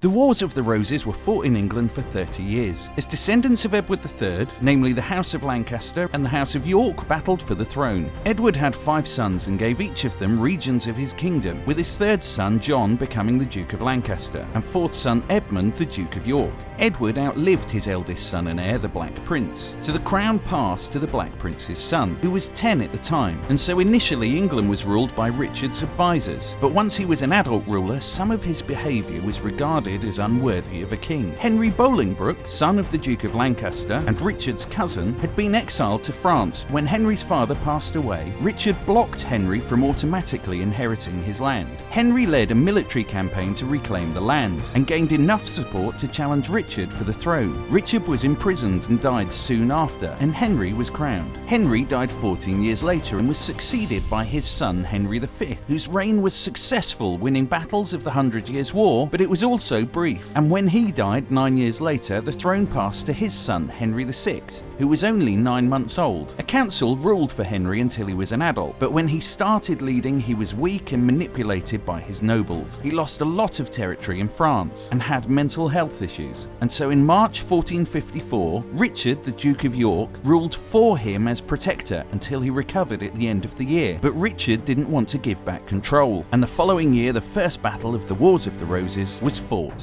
The Wars of the Roses were fought in England for 30 years, as descendants of Edward III, namely the House of Lancaster and the House of York, battled for the throne. Edward had 5 sons and gave each of them regions of his kingdom, with his 3rd son John becoming the Duke of Lancaster, and 4th son Edmund the Duke of York. Edward outlived his eldest son and heir, the Black Prince, so the crown passed to the Black Prince's son, who was 10 at the time, and so initially England was ruled by Richard's advisors. But once he was an adult ruler, some of his behaviour was regarded as unworthy of a king. Henry Bolingbroke, son of the Duke of Lancaster and Richard's cousin, had been exiled to France. When Henry's father passed away, Richard blocked Henry from automatically inheriting his land. Henry led a military campaign to reclaim the land, and gained enough support to challenge Richard for the throne. Richard was imprisoned and died soon after, and Henry was crowned. Henry died 14 years later and was succeeded by his son Henry V, whose reign was successful, winning battles of the 100 Years' War, but it was also brief. And when he died 9 years later, the throne passed to his son Henry VI, who was only 9 months old. A council ruled for Henry until he was an adult, but when he started leading, he was weak and manipulated by his nobles. He lost a lot of territory in France and had mental health issues. And so in March 1454, Richard, the Duke of York, ruled for him as protector until he recovered at the end of the year. But Richard didn't want to give back control, and the following year the first battle of the Wars of the Roses was fought.